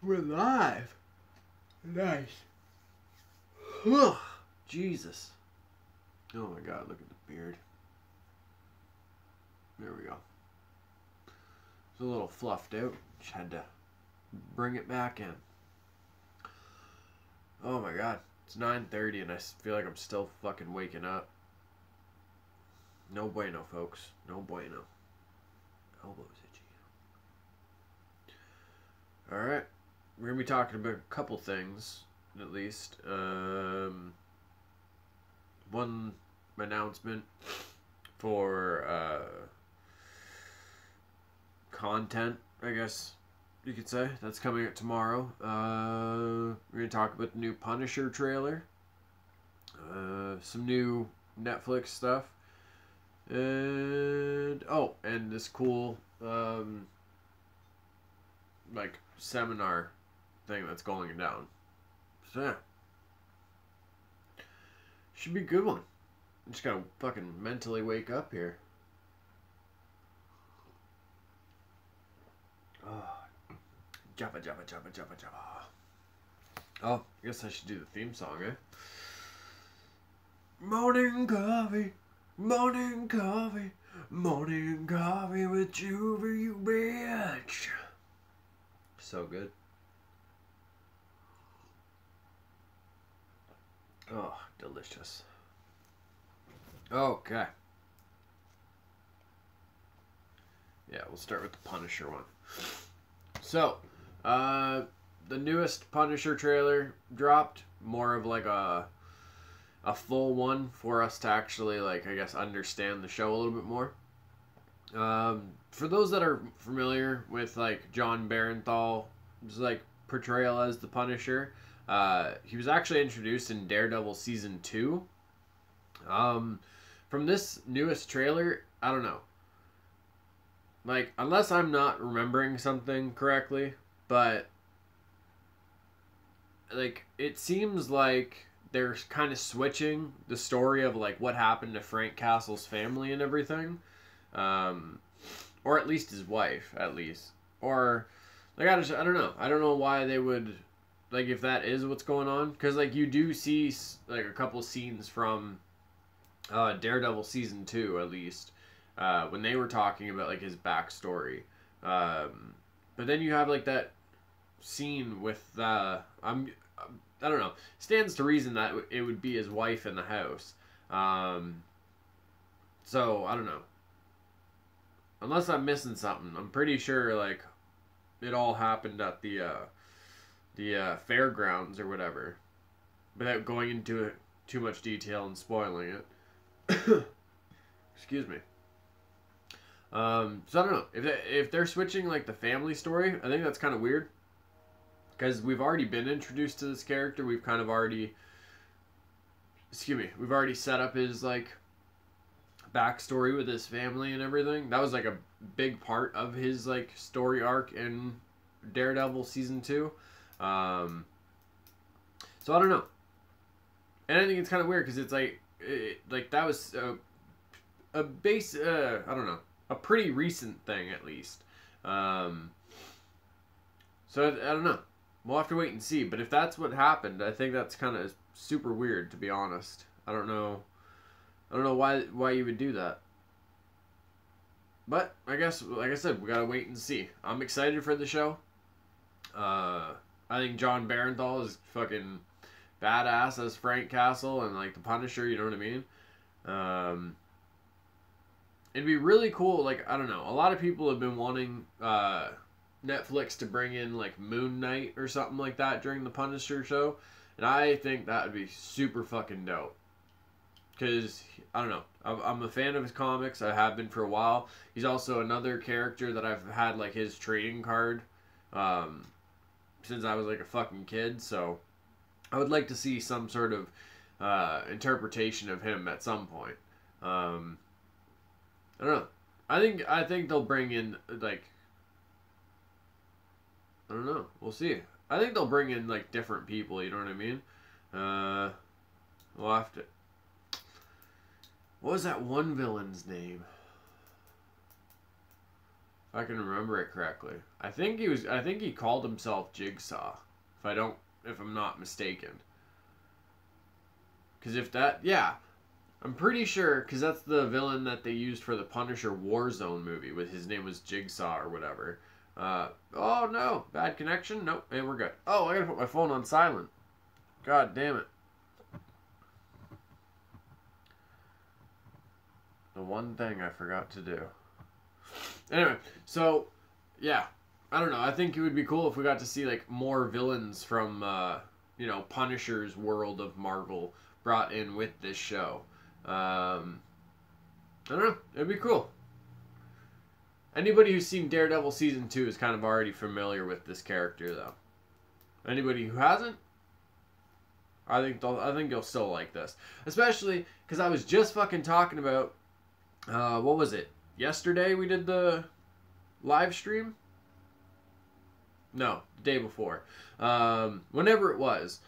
We're live. Nice. Jesus. Oh my god, look at the beard. There we go. It's a little fluffed out. Just had to bring it back in. Oh my god. It's 9:30 and I feel like I'm still fucking waking up. No bueno, folks. No bueno. Elbows itchy. Alright. We're going to be talking about a couple things, at least. One announcement for content, I guess you could say. That's coming out tomorrow. We're going to talk about the new Punisher trailer. Some new Netflix stuff. And this cool like seminar thing that's going down. So yeah, should be a good one. I'm just gotta fucking mentally wake up here. Oh, Java, Java, Java, Java, Java. Oh, I guess I should do the theme song, eh? Morning coffee, morning coffee, morning coffee with Juvy, you bitch. So good. Oh, delicious. Okay. Yeah, we'll start with the Punisher one. So, the newest Punisher trailer dropped. More of like a full one for us to actually, like, I guess, understand the show a little bit more. For those that are familiar with, like, John Barenthal's, like, portrayal as the Punisher, he was actually introduced in Daredevil Season 2. From this newest trailer, I don't know. Like, unless I'm not remembering something correctly, but, like, it seems like they're kind of switching the story of, like, what happened to Frank Castle's family and everything. Or at least his wife, at least. Or, like, I don't know. I don't know why they would, like, if that is what's going on. Because, like, you do see, like, a couple scenes from Daredevil Season 2, at least, when they were talking about, like, his backstory. But then you have, like, that scene with, I don't know. Stands to reason that it would be his wife in the house. So, I don't know. Unless I'm missing something. I'm pretty sure, like, it all happened at the fairgrounds or whatever. Without going into it too much detail and spoiling it. Excuse me. So I don't know. If they're switching, like, the family story, I think that's kind of weird. Because we've already been introduced to this character. We've kind of already... we've already set up his, like, backstory with his family and everything. That was, like, a big part of his, like, story arc in Daredevil Season 2. So I don't know. And I think it's kind of weird because it's like, that was a base, I don't know, a pretty recent thing at least. So I don't know. We'll have to wait and see. But if that's what happened, I think that's kind of super weird, to be honest. I don't know why you would do that. But I guess, like I said, we gotta wait and see. I'm excited for the show. I think John Barenthal is fucking badass as Frank Castle and, like, the Punisher, you know what I mean? It'd be really cool, like, I don't know. A lot of people have been wanting Netflix to bring in, like, Moon Knight or something like that during the Punisher show. And I think that would be super fucking dope. Because, I don't know, I'm a fan of his comics. I have been for a while. He's also another character that I've had, like, his trading card since I was, like, a fucking kid. So I would like to see some sort of interpretation of him at some point. I don't know. I think they'll bring in, like, I don't know. We'll see. I think they'll bring in, like, different people, you know what I mean? We'll have to... What was that one villain's name? If I can remember it correctly. I think he called himself Jigsaw. If I'm not mistaken. Because I'm pretty sure, because that's the villain that they used for the Punisher Warzone movie, with his name was Jigsaw or whatever. Oh no, bad connection? Nope, and we're good. Oh, I gotta put my phone on silent. God damn it. The one thing I forgot to do. Anyway, so, yeah. I don't know. I think it would be cool if we got to see, like, more villains from, Punisher's world of Marvel brought in with this show. I don't know. It'd be cool. Anybody who's seen Daredevil Season 2 is kind of already familiar with this character, though. Anybody who hasn't, I think you'll still like this. Especially because I was just fucking talking about, what was it? Yesterday we did the live stream? No, the day before. Whenever it was.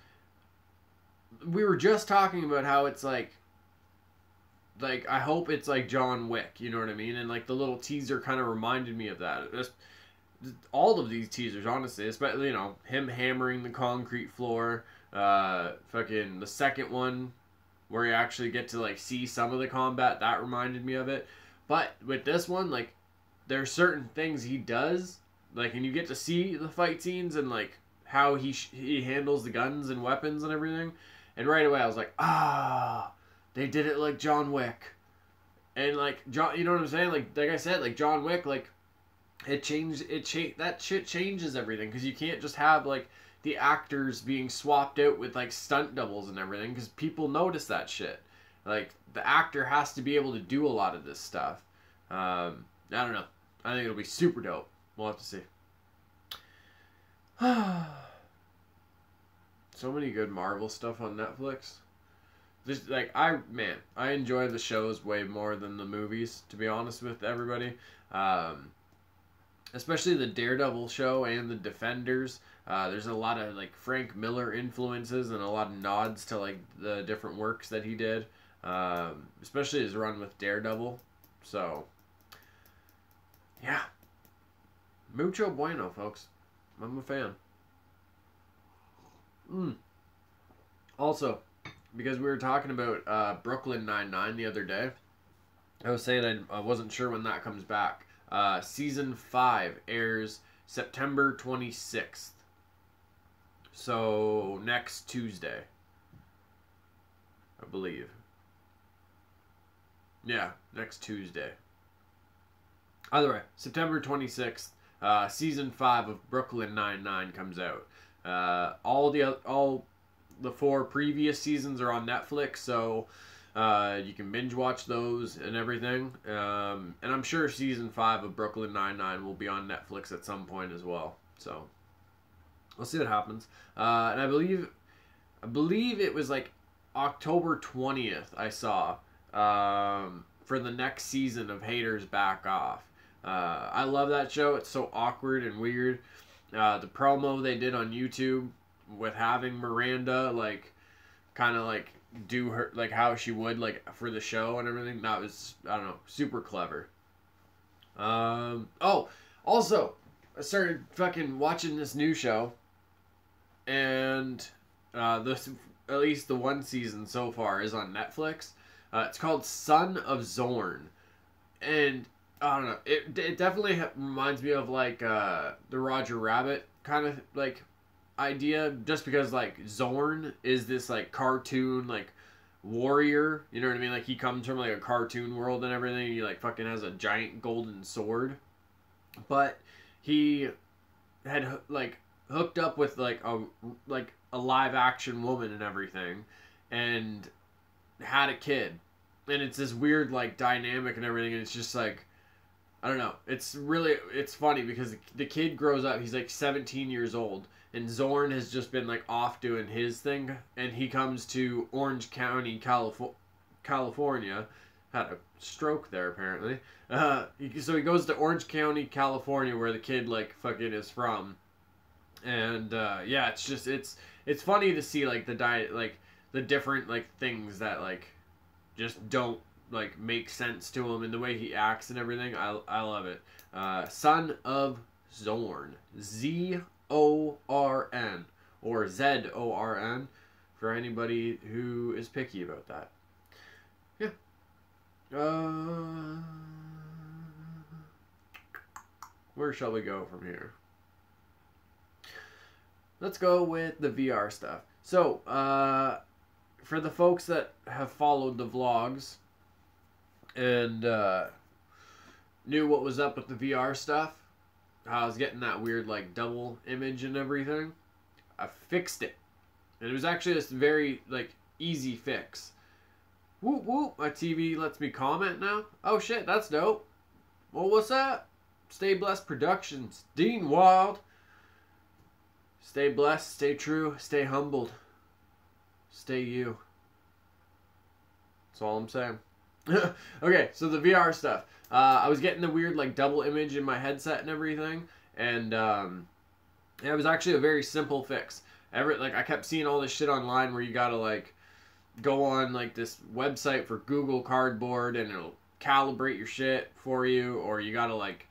We were just talking about how it's like, I hope it's like John Wick, you know what I mean? And like the little teaser kind of reminded me of that. All of these teasers, honestly, especially, him hammering the concrete floor, fucking the second one where you actually get to like see some of the combat, that reminded me of it. But with this one, like, there's certain things he does, like, and you get to see the fight scenes and like how he handles the guns and weapons and everything. And right away I was like, they did it like John Wick. And like John, you know what I'm saying? Like I said, like John Wick, like that shit changes everything, because you can't just have like the actors being swapped out with like stunt doubles and everything, because people notice that shit. Like the actor has to be able to do a lot of this stuff. I don't know. I think it'll be super dope. We'll have to see. So many good Marvel stuff on Netflix. Just like I enjoy the shows way more than the movies, to be honest with everybody. Especially the Daredevil show and the Defenders. There's a lot of like Frank Miller influences and a lot of nods to like the different works that he did. Especially his run with Daredevil. So yeah. Mucho bueno, folks. I'm a fan. Also, because we were talking about Brooklyn Nine-Nine the other day, I was saying I wasn't sure when that comes back. Season 5 airs September 26th. So, next Tuesday. I believe. Yeah, next Tuesday. Either way, September 26th, Season 5 of Brooklyn Nine-Nine comes out. All the 4 previous seasons are on Netflix, so you can binge watch those and everything. And I'm sure Season 5 of Brooklyn Nine-Nine will be on Netflix at some point as well. So we'll see what happens. And I believe it was like October 20th I saw for the next season of Haters Back Off. I love that show. It's so awkward and weird. The promo they did on YouTube with having Miranda like kind of like do her like how she would like for the show and everything, that was, I don't know, super clever. Also I started fucking watching this new show, and this, at least the one season so far, is on Netflix. It's called Son of Zorn, and I don't know, it definitely reminds me of like the Roger Rabbit kind of like idea, just because like Zorn is this like cartoon like warrior, you know what I mean? Like he comes from like a cartoon world and everything. He like fucking has a giant golden sword, but he had like hooked up with like a live action woman and everything, and had a kid, and it's this weird like dynamic and everything, and it's just like, I don't know. It's funny because the kid grows up. He's like 17 years old, and Zorn has just been like off doing his thing, and he comes to Orange County, California. Had a stroke there apparently. So he goes to Orange County, California, where the kid like fucking is from, and yeah, it's just it's funny to see like the different like things that like just don't like make sense to him and the way he acts and everything. I love it. Son of Zorn, Zorn or Zorn for anybody who is picky about that. Yeah. Where shall we go from here? Let's go with the VR stuff. So, for the folks that have followed the vlogs and knew what was up with the VR stuff, how I was getting that weird like double image and everything, I fixed it. And it was actually this very like easy fix. Whoop whoop, my TV lets me comment now. Oh shit, that's dope. Well, what's that? Stay Blessed Productions, Dean Wild. Stay blessed, stay true, stay humbled. Stay you. That's all I'm saying. Okay, so the VR stuff. I was getting the weird like double image in my headset and everything, and yeah, it was actually a very simple fix. I kept seeing all this shit online where you gotta like go on like this website for Google Cardboard and it'll calibrate your shit for you, or you gotta like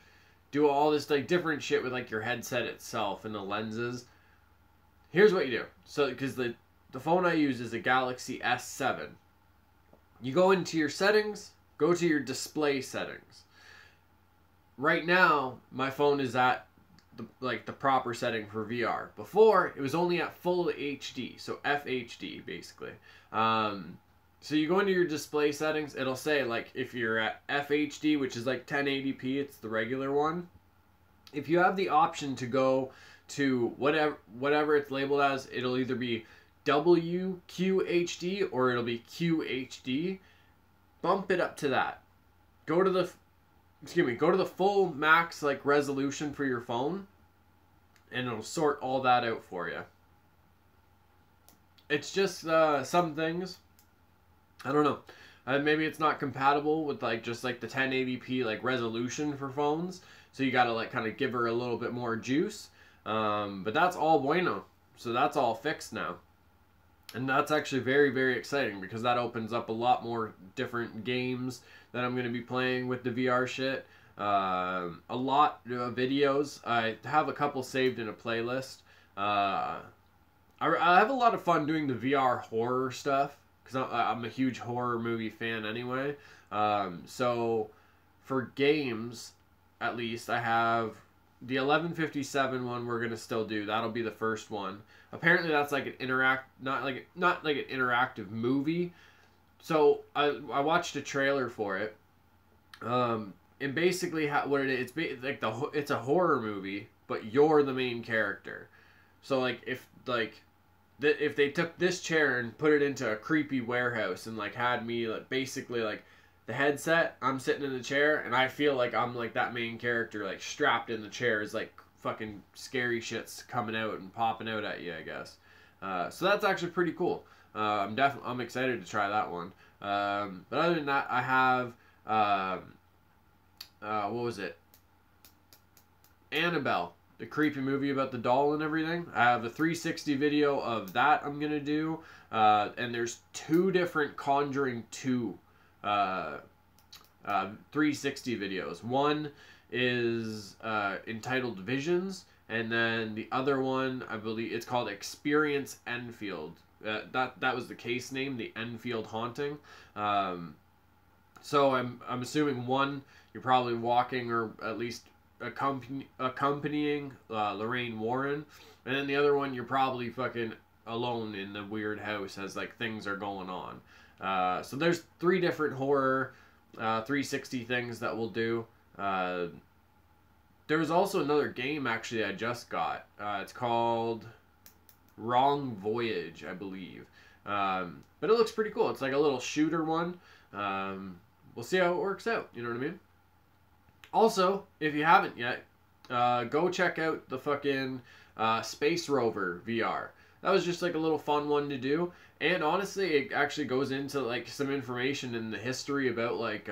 do all this like different shit with like your headset itself and the lenses. Here's what you do. So, because the phone I use is a Galaxy S7. You go into your settings, go to your display settings. Right now, my phone is at the proper setting for VR. Before, it was only at full HD, so FHD basically. So you go into your display settings, it'll say like if you're at FHD, which is like 1080p, it's the regular one. If you have the option to go to whatever it's labeled as, it'll either be WQHD or it'll be QHD. Bump it up to that. Go to the full max like resolution for your phone, and it'll sort all that out for you. It's just some things, I don't know. Maybe it's not compatible with like just like the 1080p like resolution for phones, so you gotta like kind of give her a little bit more juice. But that's all bueno. So that's all fixed now. And that's actually very, very exciting because that opens up a lot more different games that I'm going to be playing with the VR shit. A lot of videos. I have a couple saved in a playlist. I have a lot of fun doing the VR horror stuff because I'm a huge horror movie fan anyway. So for games, at least, I have the 1157 one we're gonna still do. That'll be the first one. Apparently that's like an not like an interactive movie. So I watched a trailer for it. And basically what it is, it's a horror movie, but you're the main character. So like if they took this chair and put it into a creepy warehouse and like had me like basically like the headset, I'm sitting in the chair, and I feel like I'm like that main character, like strapped in the chair, is like fucking scary shit's coming out and popping out at you, I guess. So that's actually pretty cool. I'm excited to try that one. But other than that, I have what was it? Annabelle, the creepy movie about the doll and everything. I have a 360 video of that I'm gonna do, and there's 2 different Conjuring 2 360 videos. One is entitled Visions, and then the other one, I believe it's called Experience Enfield. That was the case name, the Enfield Haunting. So I'm assuming one, you're probably walking or at least accompanying Lorraine Warren, and then the other one, you're probably fucking alone in the weird house as like things are going on. So there's 3 different horror 360 things that we'll do. There was also another game actually I just got. It's called Wrong Voyage, I believe. But it looks pretty cool. It's like a little shooter one. We'll see how it works out. You know what I mean? Also, if you haven't yet, go check out the fucking Space Rover VR. That was just like a little fun one to do. And honestly, it actually goes into like some information in the history about like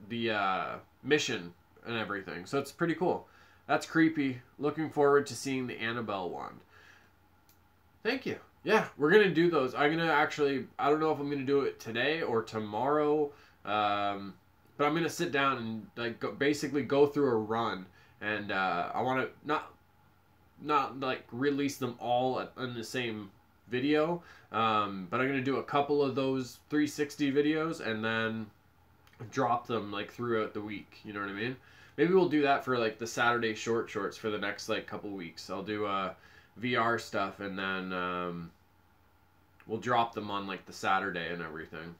the mission and everything. So it's pretty cool. That's creepy. Looking forward to seeing the Annabelle one. Thank you. Yeah, we're gonna do those. I'm gonna actually. I don't know if I'm gonna do it today or tomorrow, but I'm gonna sit down and like basically go through a run, and I want to not like release them all in the same video, but I'm gonna do a couple of those 360 videos and then drop them like throughout the week. You know what I mean? Maybe we'll do that for like the Saturday shorts for the next like couple weeks. I'll do VR stuff and then we'll drop them on like the Saturday and everything.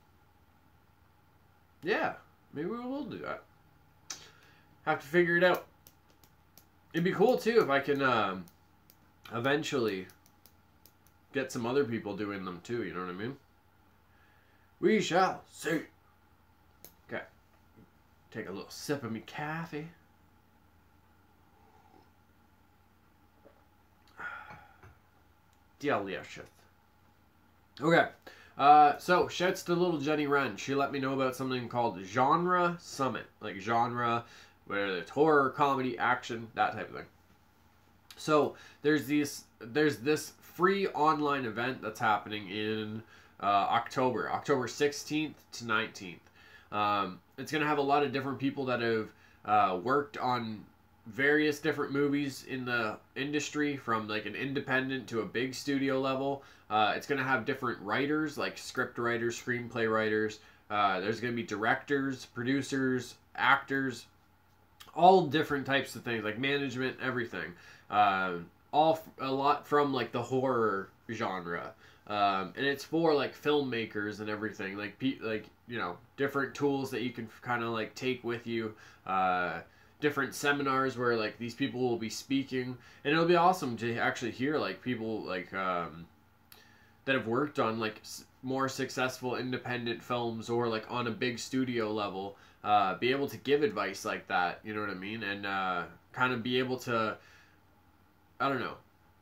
Yeah, maybe we will do that. Have to figure it out. It'd be cool too if I can eventually get some other people doing them too. You know what I mean? We shall see. Okay. Take a little sip of me coffee. Delicious. Okay. So, shouts to little Jenny Wren. She let me know about something called Genre Summit. Like genre, whether it's horror, comedy, action, that type of thing. So, there's this free online event that's happening in October 16th to 19th. It's going to have a lot of different people that have worked on various different movies in the industry, from like an independent to a big studio level. It's going to have different writers, like script writers, screenplay writers. There's going to be directors, producers, actors, all different types of things, like management, everything. A lot from like the horror genre. And it's for like filmmakers and everything, like different tools that you can kind of like take with you, different seminars where like these people will be speaking, and it'll be awesome to actually hear like people like that have worked on like more successful independent films or like on a big studio level, be able to give advice like that, you know what I mean, and kind of be able to, I don't know,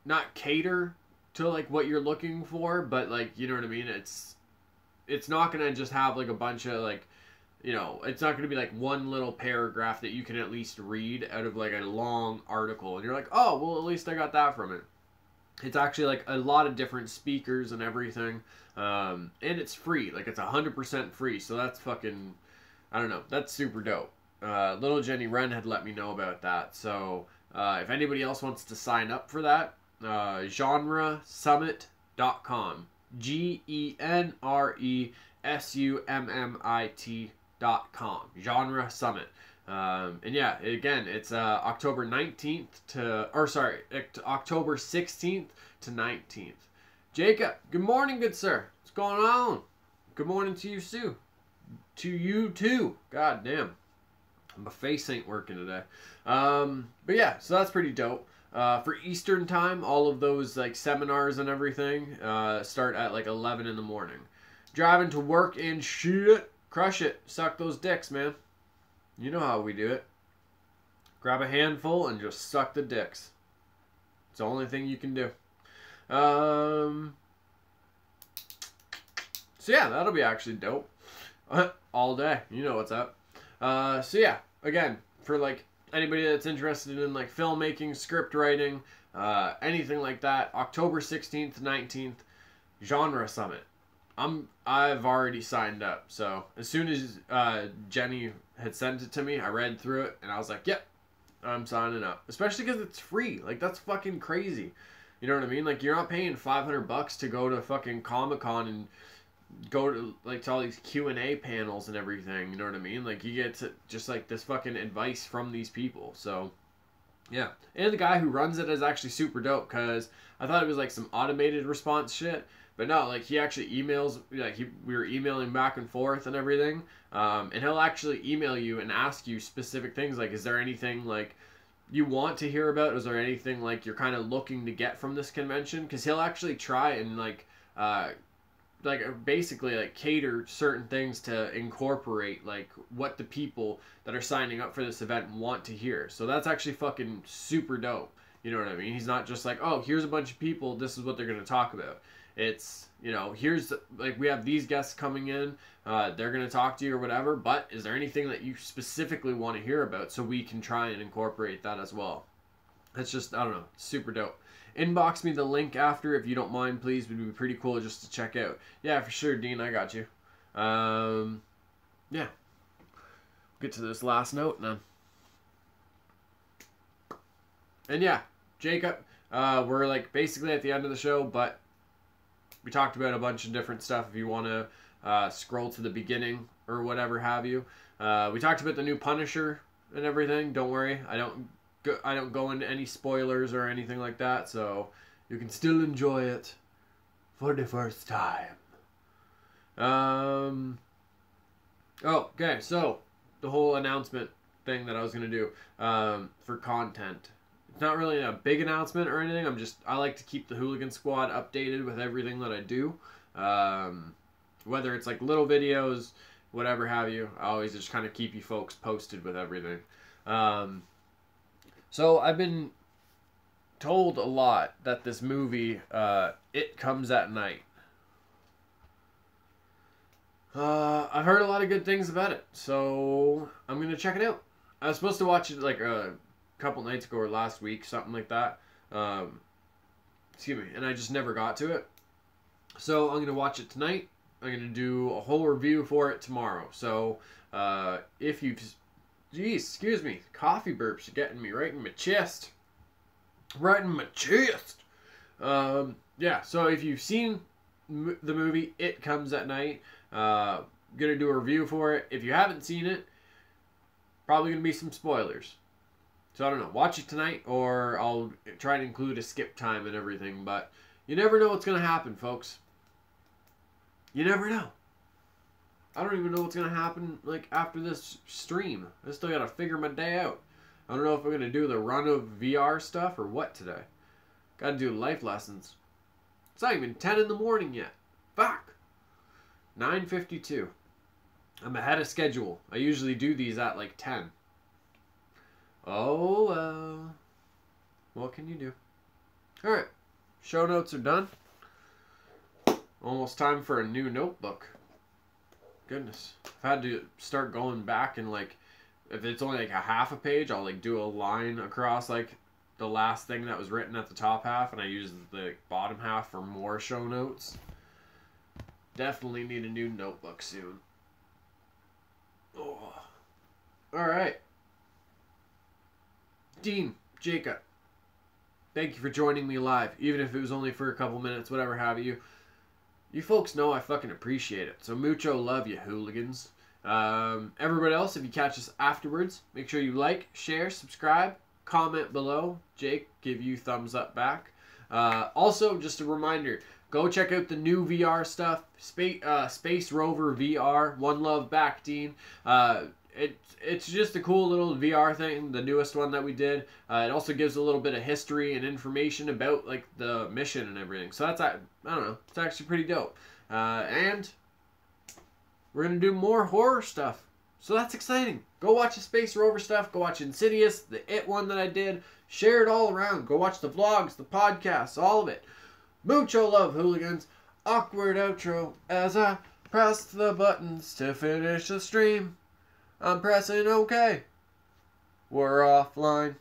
not cater to like what you're looking for, but like, you know what I mean, it's not gonna just have like a bunch of like, you know, it's not gonna be like one little paragraph that you can at least read out of like a long article and you're like, oh well, at least I got that from it. It's actually like a lot of different speakers and everything, and it's free, like it's 100% free, so that's fucking, I don't know, that's super dope. Little Jenny Wren had let me know about that, so if anybody else wants to sign up for that, genresummit.com. GENRESUMMIT.com. Genre Summit. And yeah, again, it's October 19th to, or sorry, October 16th to 19th. Jacob, good morning, good sir. What's going on? Good morning to you, Sue. To you, too. God damn. My face ain't working today. But yeah, so that's pretty dope. For Eastern time, all of those like seminars and everything start at like 11 in the morning. Driving to work and shit. Crush it. Suck those dicks, man. You know how we do it. Grab a handful and just suck the dicks. It's the only thing you can do. So yeah, that'll be actually dope. All day. You know what's up. So yeah, again, for like anybody that's interested in like filmmaking, script writing, anything like that, October 16th to 19th, Genre Summit. I've already signed up, so as soon as Jenny had sent it to me, I read through it and I was like, yep, I'm signing up. Especially because it's free. Like, that's fucking crazy. You know what I mean? Like, you're not paying $500 to go to fucking Comic-Con and go to like to all these Q&A panels and everything, you know what I mean? Like, you get to just like this fucking advice from these people. So yeah, and the guy who runs it is actually super dope, because I thought it was like some automated response shit, but no, like he actually emails, like we were emailing back and forth and everything, and he'll actually email you and ask you specific things, like, is there anything like you want to hear about? Is there anything like you're kind of looking to get from this convention? Because he'll actually try and like basically like cater certain things to incorporate like what the people that are signing up for this event want to hear. So that's actually fucking super dope. You know what I mean? He's not just like, oh, here's a bunch of people, this is what they're going to talk about. It's, you know, here's like, we have these guests coming in, they're going to talk to you or whatever, but is there anything that you specifically want to hear about, so we can try and incorporate that as well. It's just, I don't know, super dope. Inbox me the link after if you don't mind, please. It would be pretty cool just to check out. Yeah, for sure, Dean, I got you. Yeah. Get to this last note now. And yeah, Jacob, we're like basically at the end of the show, but we talked about a bunch of different stuff if you want to scroll to the beginning or whatever have you. We talked about the new Punisher and everything. Don't worry, I don't go into any spoilers or anything like that, so you can still enjoy it for the first time. Oh, okay, so the whole announcement thing that I was gonna do for content. It's not really a big announcement or anything. I like to keep the Hooligan Squad updated with everything that I do. Whether it's like little videos, whatever have you, I always just kind of keep you folks posted with everything. So I've been told a lot that this movie, It Comes at Night. I've heard a lot of good things about it, so I'm going to check it out. I was supposed to watch it like a couple nights ago or last week, something like that. Excuse me, and I just never got to it. So I'm going to watch it tonight. I'm going to do a whole review for it tomorrow. So if you've... Jeez, excuse me. Coffee burps are getting me right in my chest. Right in my chest. Yeah, so if you've seen the movie It Comes at Night, I'm going to do a review for it. If you haven't seen it, probably going to be some spoilers. So I don't know. Watch it tonight, or I'll try to include a skip time and everything. But you never know what's going to happen, folks. You never know. I don't even know what's going to happen like after this stream. I still got to figure my day out. I don't know if I'm going to do the run of VR stuff or what today. Got to do life lessons. It's not even 10 in the morning yet. Fuck. 9:52. I'm ahead of schedule. I usually do these at like 10. Oh, what can you do? Alright. Show notes are done. Almost time for a new notebook. Goodness. I've had to start going back and like, if it's only like a half a page, I'll like do a line across like the last thing that was written at the top half, and I use the bottom half for more show notes. Definitely need a new notebook soon. Oh. Alright. Dean, Jacob, thank you for joining me live, even if it was only for a couple minutes, whatever have you. You folks know I fucking appreciate it. So mucho love, you hooligans. Everybody else, if you catch us afterwards, make sure you like, share, subscribe, comment below. Jake, give you thumbs up back. Also, just a reminder, go check out the new VR stuff. Space Rover VR. One love back, Dean. It's just a cool little VR thing, the newest one that we did. It also gives a little bit of history and information about like the mission and everything. So that's, I don't know, it's actually pretty dope. And we're going to do more horror stuff. So that's exciting. Go watch the Space Rover stuff. Go watch Insidious, the It one that I did. Share it all around. Go watch the vlogs, the podcasts, all of it. Mucho love, hooligans. Awkward outro as I press the buttons to finish the stream. I'm pressing OK. We're offline.